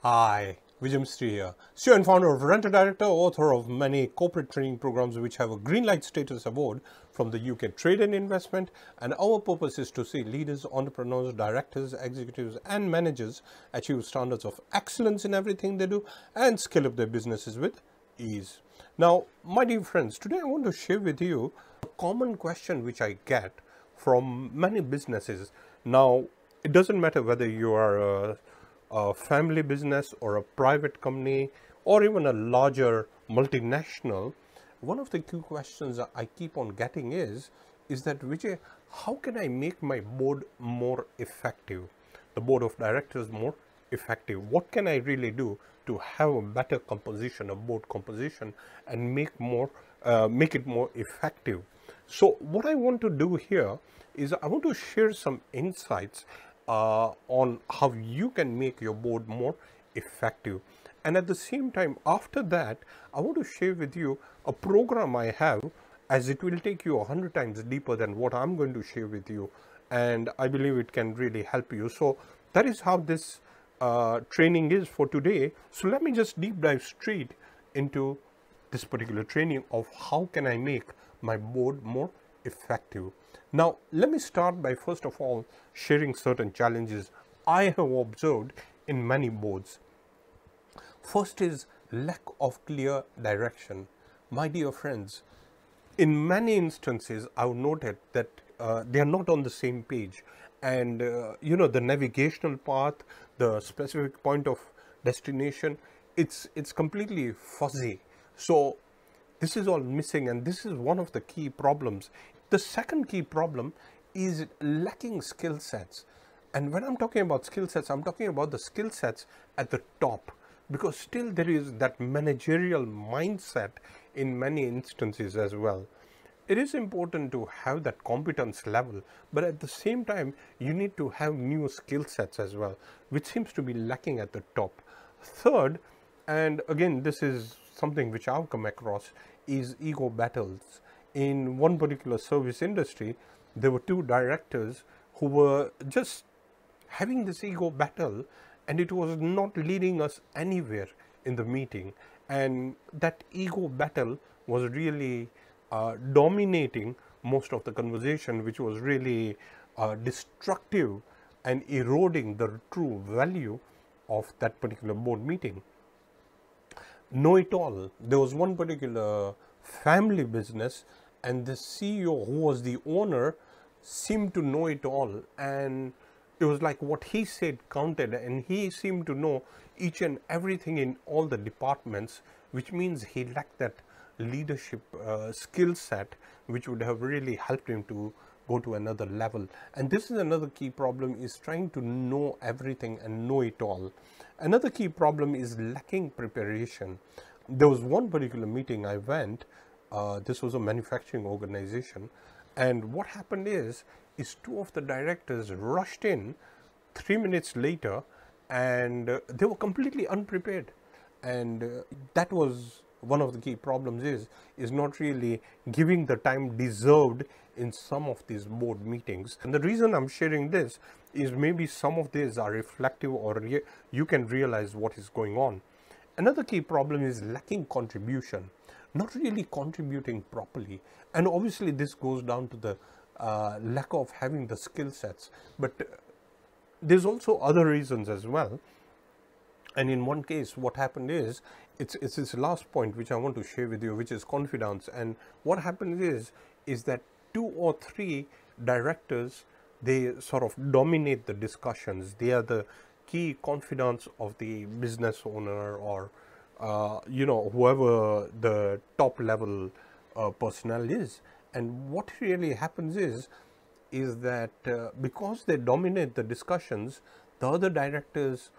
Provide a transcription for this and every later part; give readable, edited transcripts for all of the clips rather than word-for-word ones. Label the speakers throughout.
Speaker 1: Hi, Vijay Mistry here, CEO and founder of Renter Director, author of many corporate training programs which have a green light status award from the UK Trade and Investment. And our purpose is to see leaders, entrepreneurs, directors, executives and managers achieve standards of excellence in everything they do and scale up their businesses with ease. Now, my dear friends, today I want to share with you a common question which I get from many businesses. Now, it doesn't matter whether you are a family business or a private company or even a larger multinational. One of the key questions I keep on getting is that Vijay, how can I make my board more effective, the board of directors more effective? What can I really do to have a better composition, a board composition, and make it more effective? So what I want to do here is I want to share some insights on how you can make your board more effective. And at the same time, after that, I want to share with you a program I have, as it will take you 100 times deeper than what I'm going to share with you. And I believe it can really help you. So that is how this training is for today. So let me just deep dive straight into this particular training of how can I make my board more effective. Now, let me start by first of all sharing certain challenges I have observed in many boards. First is lack of clear direction. My dear friends, in many instances, I've noted that they are not on the same page. And, the navigational path, the specific point of destination, it's completely fuzzy. So this is all missing, and this is one of the key problems. The second key problem is lacking skill sets. And when I'm talking about skill sets, I'm talking about the skill sets at the top, because still there is that managerial mindset in many instances as well. It is important to have that competence level, but at the same time, you need to have new skill sets as well, which seems to be lacking at the top. Third, and again, this is something which I've come across, is ego battles. In one particular service industry, there were two directors who were just having this ego battle, and it was not leading us anywhere in the meeting. And that ego battle was really dominating most of the conversation, which was really destructive and eroding the true value of that particular board meeting. Know it all. There was one particular family business, and the CEO, who was the owner, seemed to know it all, and it was like what he said counted, and he seemed to know each and everything in all the departments, which means he lacked that leadership skill set, which would have really helped him to go to another level. And this is another key problem, is trying to know everything and know it all. Another key problem is lacking preparation. There was one particular meeting I went, this was a manufacturing organization, and what happened is two of the directors rushed in 3 minutes later, and they were completely unprepared. And that was one of the key problems, is not really giving the time deserved in some of these board meetings. And the reason I'm sharing this is maybe some of these are reflective, or you can realize what is going on. Another key problem is lacking contribution, not really contributing properly. And obviously this goes down to the lack of having the skill sets, but there's also other reasons as well. And in one case, what happened is, it's this last point which I want to share with you, which is confidence. And what happens is that 2 or 3 directors, they sort of dominate the discussions. They are the key confidants of the business owner, or whoever the top level personnel is. And what really happens is that because they dominate the discussions, the other directors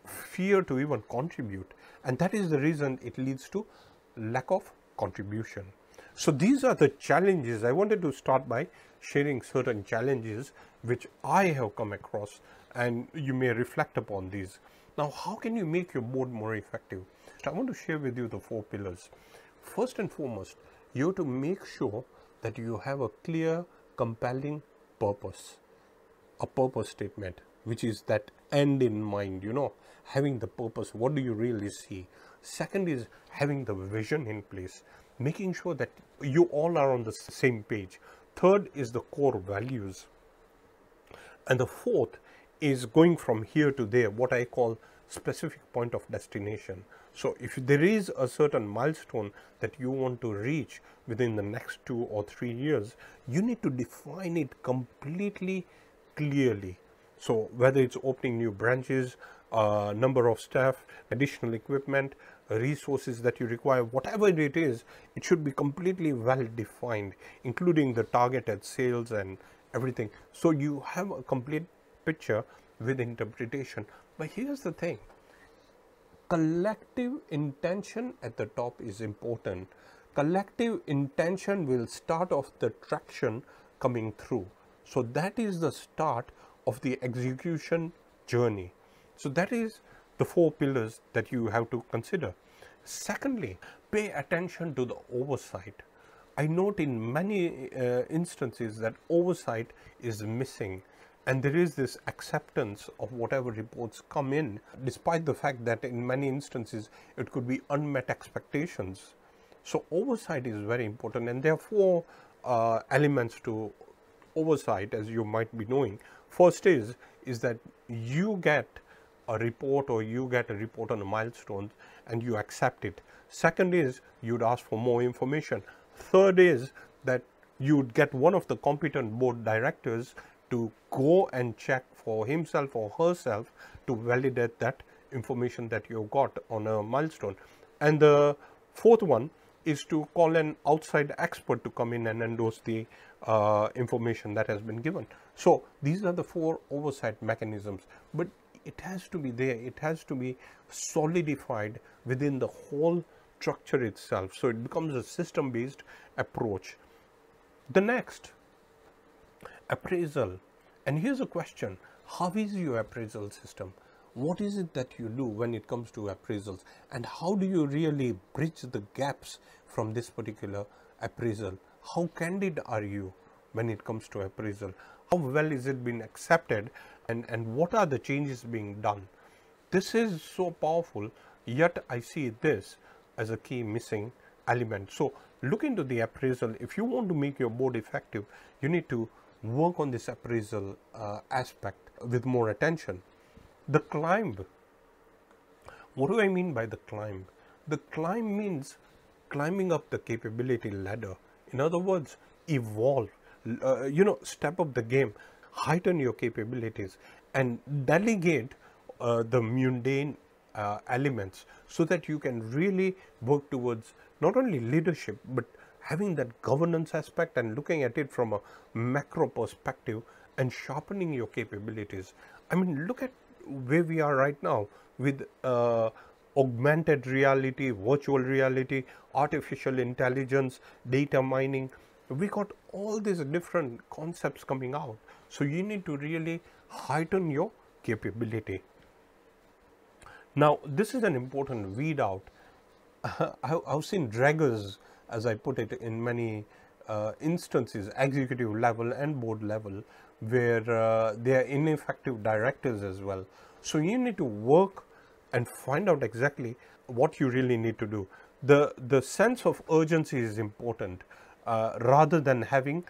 Speaker 1: fear to even contribute, and that is the reason it leads to lack of contribution. So these are the challenges. I wanted to start by sharing certain challenges which I have come across, and you may reflect upon these. Now, how can you make your board more effective? I want to share with you the 4 pillars. First and foremost, you have to make sure that you have a clear, compelling purpose, a purpose statement, which is that end in mind, you know, having the purpose. What do you really see? Second is having the vision in place, making sure that you all are on the same page. Third is the core values. And the fourth is going from here to there, what I call specific point of destination. So if there is a certain milestone that you want to reach within the next 2 or 3 years, you need to define it completely clearly. So whether it's opening new branches, number of staff, additional equipment, resources that you require, whatever it is, it should be completely well defined, including the targeted sales and everything. So you have a complete picture with interpretation. But here's the thing, collective intention at the top is important. Collective intention will start off the traction coming through. So that is the start of the execution journey. So that is the 4 pillars that you have to consider. Secondly, pay attention to the oversight. I note in many instances that oversight is missing, and there is this acceptance of whatever reports come in, despite the fact that in many instances it could be unmet expectations. So oversight is very important, and there are 4 elements to oversight, as you might be knowing. First is that you get a report, or you get a report on a milestone and you accept it. Second is you'd ask for more information. Third is that you'd get one of the competent board directors to go and check for himself or herself to validate that information that you got on a milestone. And the fourth one is to call an outside expert to come in and endorse the information that has been given. So these are the 4 oversight mechanisms, but it has to be there. It has to be solidified within the whole structure itself. So it becomes a system-based approach. The next, appraisal. And here's a question: how is your appraisal system? What is it that you do when it comes to appraisals? And how do you really bridge the gaps from this particular appraisal? How candid are you when it comes to appraisal? How well is it being accepted? And what are the changes being done? This is so powerful, yet I see this as a key missing element. So look into the appraisal. If you want to make your board effective, you need to work on this appraisal aspect with more attention. The climb. What do I mean by the climb? The climb means climbing up the capability ladder. In other words, evolve, step up the game, heighten your capabilities, and delegate the mundane elements, so that you can really work towards not only leadership, but having that governance aspect and looking at it from a macro perspective and sharpening your capabilities. I mean, look at where we are right now with augmented reality, virtual reality, artificial intelligence, data mining. We got all these different concepts coming out. So you need to really heighten your capability. Now, this is an important weed out. I've seen draggers, as I put it, in many instances, executive level and board level, where they are ineffective directors as well. So you need to work and find out exactly what you really need to do. The sense of urgency is important, rather than having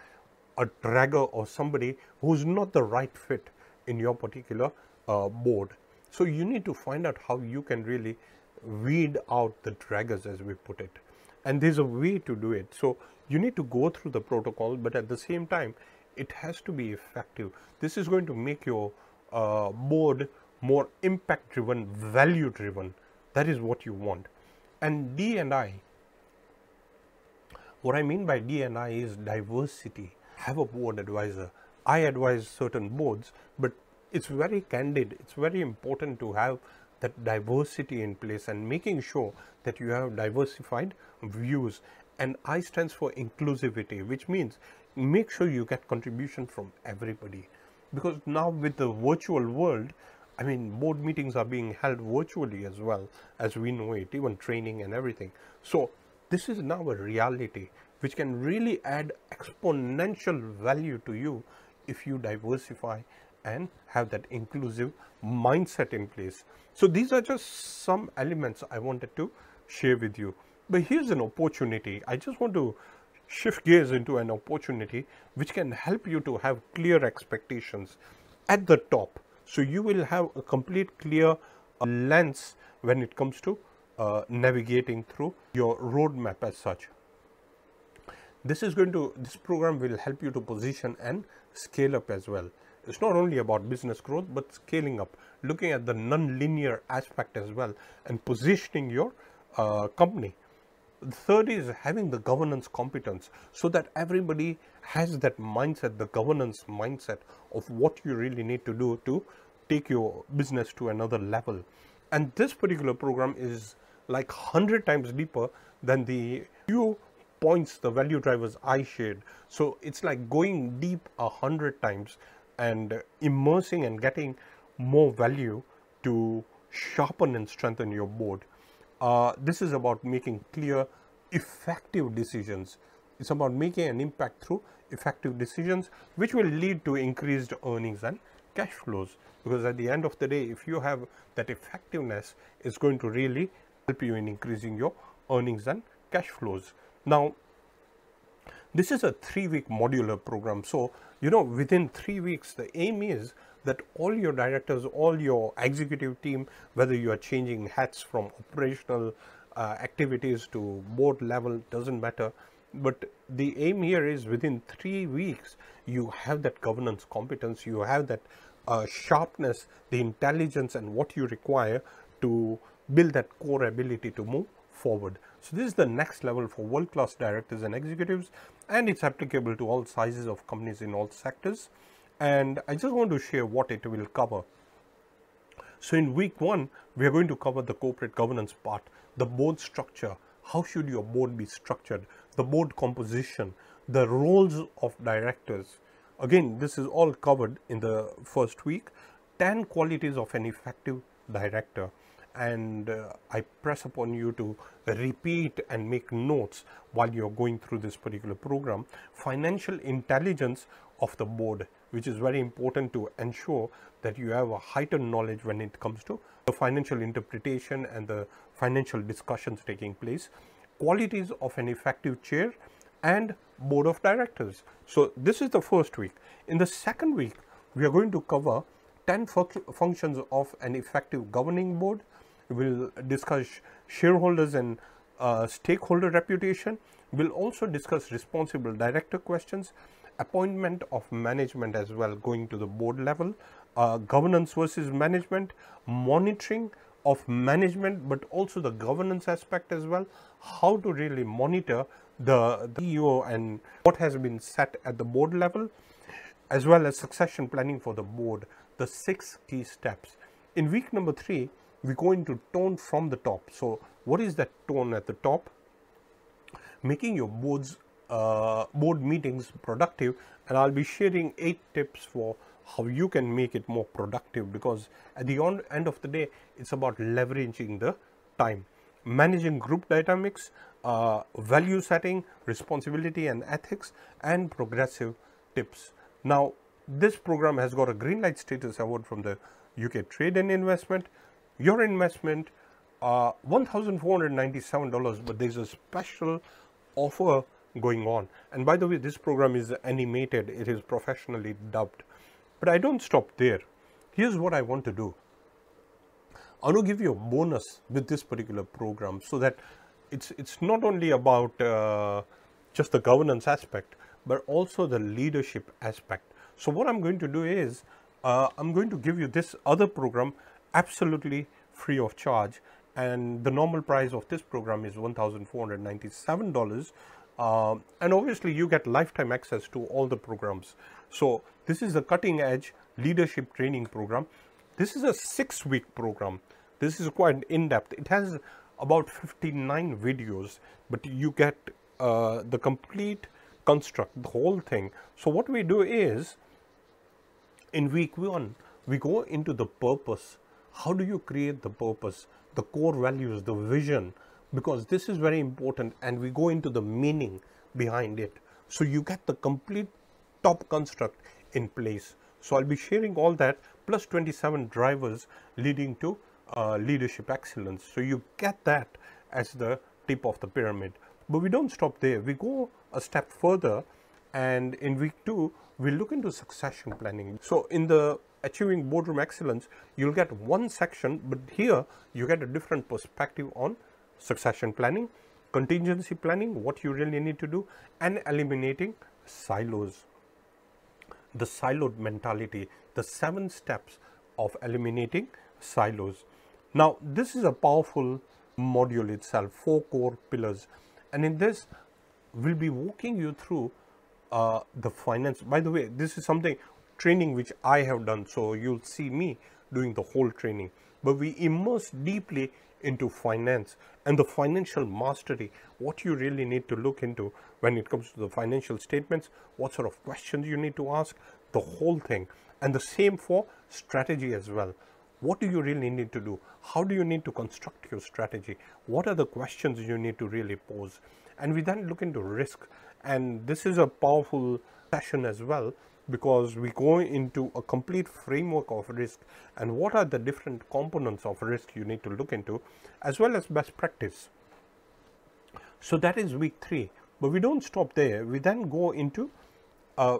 Speaker 1: a dragger or somebody who's not the right fit in your particular board. So you need to find out how you can really weed out the draggers, as we put it. And there's a way to do it. So you need to go through the protocol, but at the same time, it has to be effective. This is going to make your board more impact driven, value driven. That is what you want. And D&I, what I mean by D&I is diversity. Have a board advisor. I advise certain boards, but it's very candid. It's very important to have that diversity in place and making sure that you have diversified views. And I stands for inclusivity, which means make sure you get contribution from everybody. Because now with the virtual world, I mean, board meetings are being held virtually as well, as we know it, even training and everything. So this is now a reality which can really add exponential value to you if you diversify and have that inclusive mindset in place. So these are just some elements I wanted to share with you. But here's an opportunity. I just want to shift gears into an opportunity which can help you to have clear expectations at the top. So you will have a complete clear lens when it comes to navigating through your roadmap as such. This program will help you to position and scale up as well. It's not only about business growth, but scaling up, looking at the non-linear aspect as well, and positioning your company. The third is having the governance competence, so that everybody has that mindset, the governance mindset of what you really need to do to take your business to another level. And this particular program is like 100 times deeper than the few points, the value drivers I shared. So it's like going deep 100 times and immersing and getting more value to sharpen and strengthen your board. This is about making clear, effective decisions. It's about making an impact through effective decisions, which will lead to increased earnings and cash flows. Because at the end of the day, if you have that effectiveness, it's going to really help you in increasing your earnings and cash flows. Now, this is a 3-week modular program. So, within 3 weeks, the aim is that all your directors, all your executive team, whether you are changing hats from operational activities to board level, doesn't matter. But the aim here is within 3 weeks, you have that governance competence, you have that sharpness, the intelligence, and what you require to build that core ability to move forward. So this is the next level for world-class directors and executives, and it's applicable to all sizes of companies in all sectors. And I just want to share what it will cover. So in week 1, we are going to cover the corporate governance part, the board structure. How should your board be structured? The board composition, the roles of directors. Again, this is all covered in the first week. 10 qualities of an effective director. And I press upon you to repeat and make notes while you're going through this particular program. Financial intelligence of the board, which is very important to ensure that you have a heightened knowledge when it comes to the financial interpretation and the financial discussions taking place. Qualities of an effective chair and board of directors. So this is the first week. In the second week, we are going to cover 10 functions of an effective governing board. We'll discuss shareholders and stakeholder reputation. We'll also discuss responsible director questions, appointment of management as well, going to the board level, governance versus management, monitoring of management, but also the governance aspect as well, how to really monitor the CEO and what has been set at the board level, as well as succession planning for the board, the 6 key steps. In week number 3, we go into tone from the top. So what is that tone at the top? Making your board meetings productive, and I'll be sharing 8 tips for how you can make it more productive, because at the end of the day, it's about leveraging the time. Managing group dynamics, value setting, responsibility and ethics, and progressive tips. Now, this program has got a green light status award from the UK Trade and Investment. Your investment, $1,497, but there's a special offer going on. And by the way, this program is animated, it is professionally dubbed. But I don't stop there. Here's what I want to do. I want to give you a bonus with this particular program, so that it's not only about just the governance aspect, but also the leadership aspect. So what I'm going to do is, I'm going to give you this other program absolutely free of charge, and the normal price of this program is $1,497, and obviously you get lifetime access to all the programs. So this is a cutting edge leadership training program. This is a 6-week program. This is quite in-depth. It has about 59 videos, but you get the complete construct, the whole thing. So what we do is, in week 1, we go into the purpose. How do you create the purpose, the core values, the vision? Because this is very important, and we go into the meaning behind it. So you get the complete top construct in place. So I'll be sharing all that plus 27 drivers leading to leadership excellence. So you get that as the tip of the pyramid. But we don't stop there. We go a step further, and in week 2, we look into succession planning. So in the Achieving Boardroom Excellence, you'll get one section, but here you get a different perspective on succession planning, contingency planning, what you really need to do, and eliminating silos. The siloed mentality, the 7 steps of eliminating silos. Now, this is a powerful module itself, 4 core pillars. And in this, we'll be walking you through the finance. By the way, this is something training which I have done, so you'll see me doing the whole training. But we immerse deeply into finance and the financial mastery, what you really need to look into when it comes to the financial statements, what sort of questions you need to ask, the whole thing. And the same for strategy as well. What do you really need to do? How do you need to construct your strategy? What are the questions you need to really pose? And we then look into risk. And this is a powerful session as well, because we go into a complete framework of risk and what are the different components of risk you need to look into, as well as best practice. So that is week 3, but we don't stop there. We then go into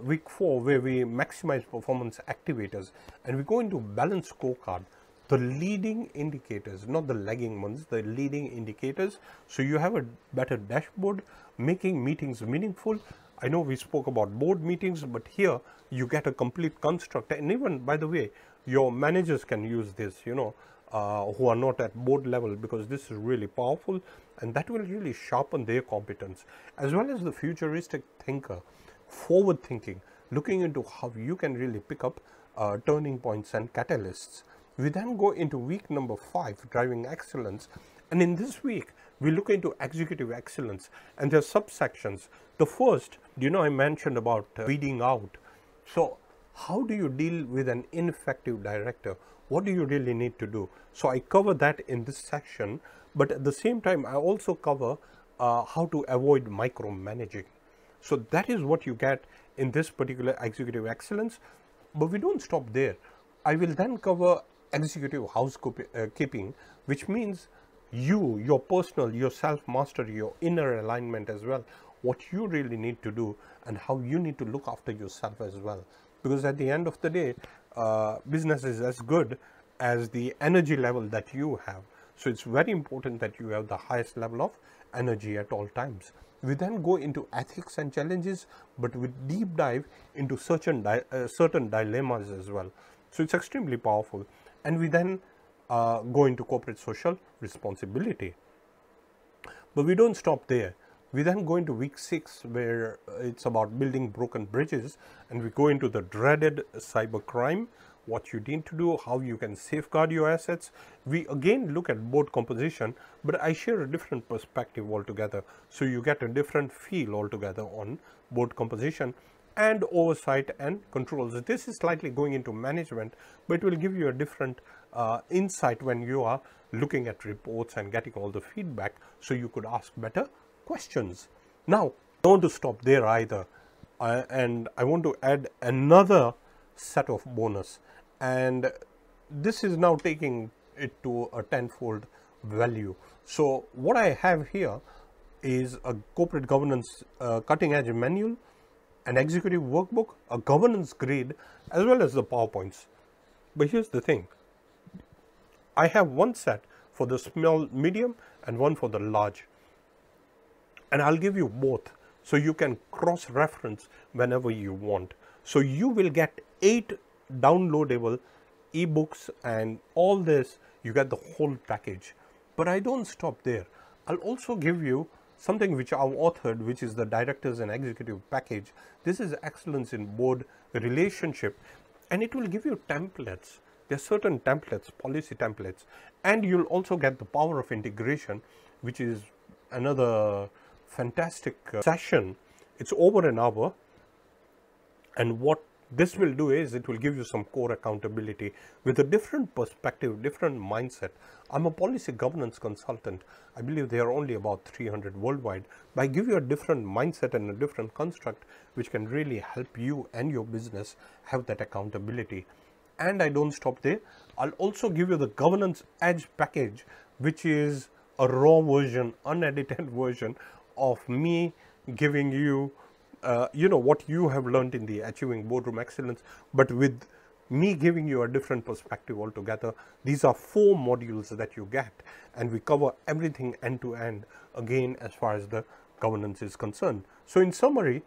Speaker 1: week 4, where we maximize performance activators, and we go into balanced scorecard, the leading indicators, not the lagging ones, the leading indicators. So you have a better dashboard, making meetings meaningful. I know we spoke about board meetings, but here you get a complete construct. And even, by the way, your managers can use this, who are not at board level, because this is really powerful, and that will really sharpen their competence, as well as the futuristic thinker, forward thinking, looking into how you can really pick up turning points and catalysts. We then go into week number 5, driving excellence. And in this week, we look into executive excellence, and there are subsections. The first, I mentioned about weeding out. So how do you deal with an ineffective director? What do you really need to do? So I cover that in this section, but at the same time, I also cover how to avoid micromanaging. So that is what you get in this particular executive excellence. But we don't stop there. I will then cover executive housekeeping, which means your personal, your self-mastery, your inner alignment as well, what you really need to do and how you need to look after yourself as well. Because at the end of the day, business is as good as the energy level that you have. So it's very important that you have the highest level of energy at all times. We then go into ethics and challenges, but with deep dive into certain dilemmas as well. So it's extremely powerful. And we then go into corporate social responsibility. But we don't stop there. We then go into week 6, where it's about building broken bridges, and we go into the dreaded cybercrime, what you need to do, how you can safeguard your assets. We again look at board composition, but I share a different perspective altogether. So you get a different feel altogether on board composition and oversight and controls. This is slightly going into management, but it will give you a different insight when you are looking at reports and getting all the feedback, so you could ask better questions. Now, I don't want to stop there either, and I want to add another set of bonus, and this is now taking it to a tenfold value. So what I have here is a corporate governance cutting edge manual, an executive workbook, a governance grid, as well as the PowerPoints. But here's the thing. I have one set for the small, medium, and one for the large. And I'll give you both, so you can cross-reference whenever you want. So you will get 8 downloadable ebooks and all this. You get the whole package. But I don't stop there. I'll also give you something which I've authored, which is the Directors and Executive Package. This is excellence in board relationship, and it will give you templates. There are certain templates, policy templates, and you'll also get the power of integration, which is another fantastic session. It's over an hour, and what this will do is it will give you some core accountability with a different perspective, different mindset. I'm a policy governance consultant. I believe there are only about 300 worldwide, but I give you a different mindset and a different construct which can really help you and your business have that accountability. And I don't stop there. I'll also give you the Governance Edge package, which is a raw version, unedited version of me giving you what you have learned in the Achieving Boardroom Excellence, but with me giving you a different perspective altogether. These are 4 modules that you get, and we cover everything end to end, again, as far as the governance is concerned. So in summary,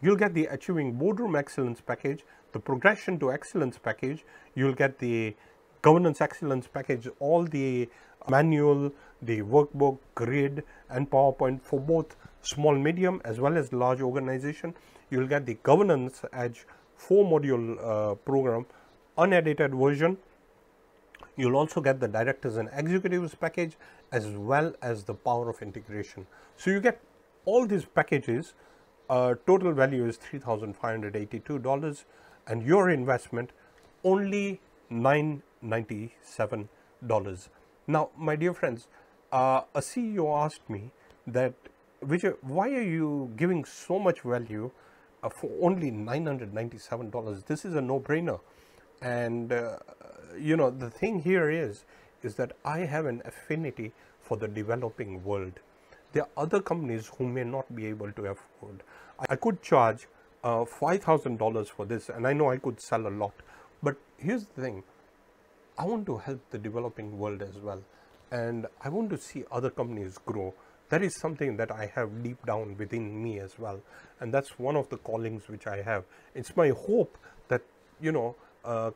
Speaker 1: you'll get the Achieving Boardroom Excellence package, the Progression to Excellence package, you'll get the Governance Excellence package, all the manual, the workbook, grid, and PowerPoint for both small, medium, as well as large organization. You'll get the Governance Edge 4-module program, unedited version. You'll also get the Directors and Executives package, as well as the Power of Integration. So you get all these packages. Total value is $3,582, and your investment only $997. Now, my dear friends, a CEO asked me that, Vijay, why are you giving so much value for only $997? This is a no-brainer. And the thing here is that I have an affinity for the developing world. There are other companies who may not be able to afford. I could charge $5,000 for this, and I know I could sell a lot. But here's the thing. I want to help the developing world as well, and I want to see other companies grow. That is something that I have deep down within me as well, and that's one of the callings which I have. It's my hope that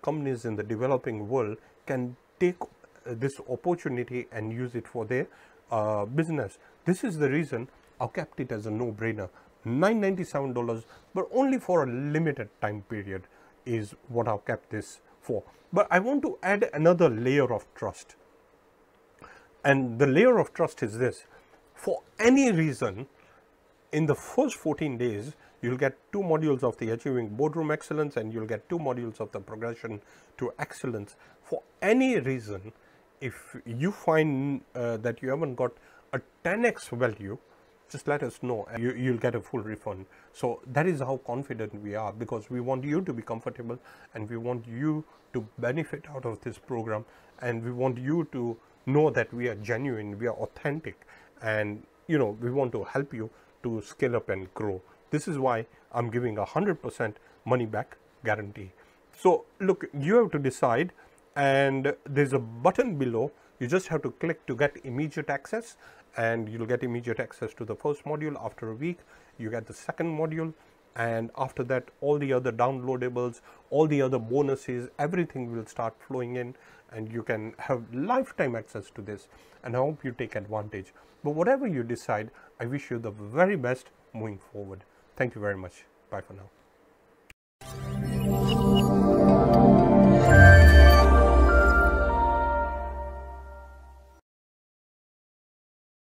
Speaker 1: companies in the developing world can take this opportunity and use it for their business. This is the reason I've kept it as a no-brainer. $997, but only for a limited time period is what I've kept this for. But I want to add another layer of trust. And the layer of trust is this. For any reason, in the first 14 days, you'll get 2 modules of the Achieving Boardroom Excellence, and you'll get 2 modules of the Progression to Excellence. For any reason, if you find that you haven't got a 10x value, just let us know. You'll get a full refund. So that is how confident we are, because we want you to be comfortable, and we want you to benefit out of this program, and we want you to know that we are genuine, we are authentic, and we want to help you to scale up and grow. This is why I'm giving 100% money back guarantee. So look, you have to decide, and there's a button below. You just have to click to get immediate access, and you'll get immediate access to the first module. After a week, you get the second module, and after that, all the other downloadables, all the other bonuses, everything will start flowing in, and you can have lifetime access to this, and I hope you take advantage. But whatever you decide, I wish you the very best moving forward. Thank you very much. Bye for now.